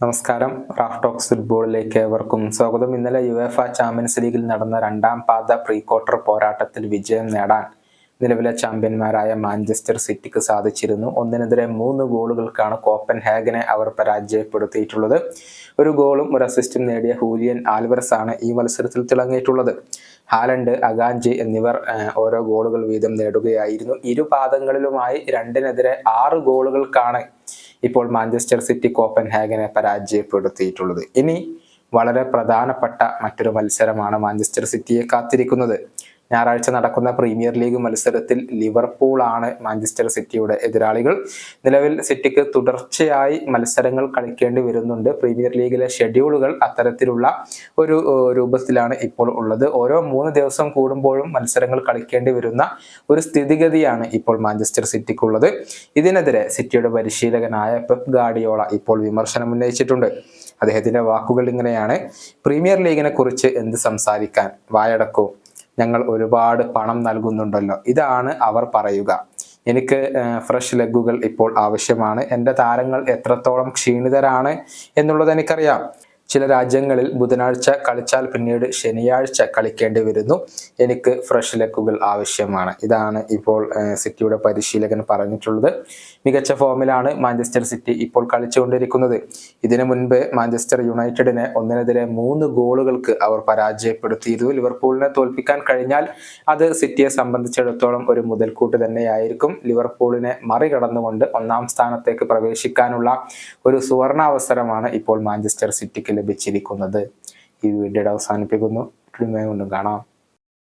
നമസ്കാരം. Raf talks ഫുട്ബോളിലേക്ക് ഏവർക്കും സ്വാഗതം. ഇന്നലെ യുവേഫ ചാമ്പ്യൻസ് ലീഗിൽ നടന്ന രണ്ടാം പാദ പ്രീ ക്വാർട്ടർ പോരാട്ടത്തിൽ വിജയം നേടാൻ നിലവിലെ ചാമ്പ്യന്മാരായ മാഞ്ചസ്റ്റർ സിറ്റിക്ക് സാധിച്ചിരുന്നു. 1-3 ഗോളുകൾക്കാണ് കോപ്പൻഹാഗനെ അവർ പരാജയപ്പെടുത്തിയിട്ടുള്ളത്. ഒരു ഗോളും ഒരു അസിസ്റ്റും നേടിയ ഹൂലിയൻ ആൽവരസ് ആണ് ഈ മത്സരത്തിൽ തിളങ്ങിയിട്ടുള്ളത്. ഹാലൻഡ്, അകാഞ്ചി എന്നിവർ ഓരോ ഗോളുകൾ വീതം നേടുകയായിരുന്നു. ഇരു പാദങ്ങളിലുമായി 2-6 ഗോളുകൾക്കാണ് ഇപ്പോൾ മാഞ്ചസ്റ്റർ സിറ്റി കോപ്പൻഹാഗനെ പരാജയപ്പെടുത്തിയിട്ടുള്ളത്. ഇനി വളരെ പ്രധാനപ്പെട്ട മറ്റൊരു മത്സരമാണ് മാഞ്ചസ്റ്റർ സിറ്റിയെ കാത്തിരിക്കുന്നത്. ഞായറാഴ്ച നടക്കുന്ന പ്രീമിയർ ലീഗ് മത്സരത്തിൽ ലിവർപൂൾ ആണ് മാഞ്ചസ്റ്റർ സിറ്റിയുടെ എതിരാളികൾ. നിലവിൽ സിറ്റിക്ക് തുടർച്ചയായി മത്സരങ്ങൾ കളിക്കേണ്ടി വരുന്നുണ്ട്. പ്രീമിയർ ലീഗിലെ ഷെഡ്യൂളുകൾ അത്തരത്തിലുള്ള ഒരു രൂപത്തിലാണ് ഇപ്പോൾ ഉള്ളത്. ഓരോ 3 ദിവസം കൂടുമ്പോഴും മത്സരങ്ങൾ കളിക്കേണ്ടി വരുന്ന ഒരു സ്ഥിതിഗതിയാണ് ഇപ്പോൾ മാഞ്ചസ്റ്റർ സിറ്റിക്കുള്ളത്. ഇതിനെതിരെ സിറ്റിയുടെ പരിശീലകനായ പെപ് ഗാർഡിയോള ഇപ്പോൾ വിമർശനം ഉന്നയിച്ചിട്ടുണ്ട്. അദ്ദേഹത്തിന്റെ വാക്കുകൾ ഇങ്ങനെയാണ്: പ്രീമിയർ ലീഗിനെ കുറിച്ച് എന്ത് സംസാരിക്കാൻ, വായടക്കൂ, ഞങ്ങൾ ഒരുപാട് പണം നൽകുന്നുണ്ടല്ലോ, ഇതാണ് അവർ പറയുക. എനിക്ക് ഫ്രഷ് ലെഗുകൾ ഇപ്പോൾ ആവശ്യമാണ്. എൻ്റെ താരങ്ങൾ എത്രത്തോളം ക്ഷീണിതരാണ് എന്നുള്ളത് എനിക്കറിയാം. ചില രാജ്യങ്ങളിൽ ബുധനാഴ്ച കളിച്ചാൽ പിന്നീട് ശനിയാഴ്ച കളിക്കേണ്ടി വരുന്നു. എനിക്ക് ഫ്രഷ് ലെഗുകൾ ആവശ്യമാണ്. ഇതാണ് ഇപ്പോൾ സിറ്റിയുടെ പരിശീലകൻ പറഞ്ഞിട്ടുള്ളത്. മികച്ച ഫോമിലാണ് മാഞ്ചസ്റ്റർ സിറ്റി ഇപ്പോൾ കളിച്ചുകൊണ്ടിരിക്കുന്നത്. ഇതിനു മുൻപ് മാഞ്ചസ്റ്റർ യുണൈറ്റഡിനെ 1-3 ഗോളുകൾക്ക് അവർ പരാജയപ്പെടുത്തിയിരുന്നു. ലിവർപൂളിനെ തോൽപ്പിക്കാൻ കഴിഞ്ഞാൽ അത് സിറ്റിയെ സംബന്ധിച്ചിടത്തോളം ഒരു മുതൽക്കൂട്ട് തന്നെയായിരിക്കും. ലിവർപൂളിനെ മറികടന്നുകൊണ്ട് 1-ാം സ്ഥാനത്തേക്ക് പ്രവേശിക്കാനുള്ള ഒരു സുവർണാവസരമാണ് ഇപ്പോൾ മാഞ്ചസ്റ്റർ സിറ്റിക്ക് ലഭിച്ചിരിക്കുന്നത്. ഈ വീഡിയോ അവസാനിപ്പിക്കുന്നു. കാണാം.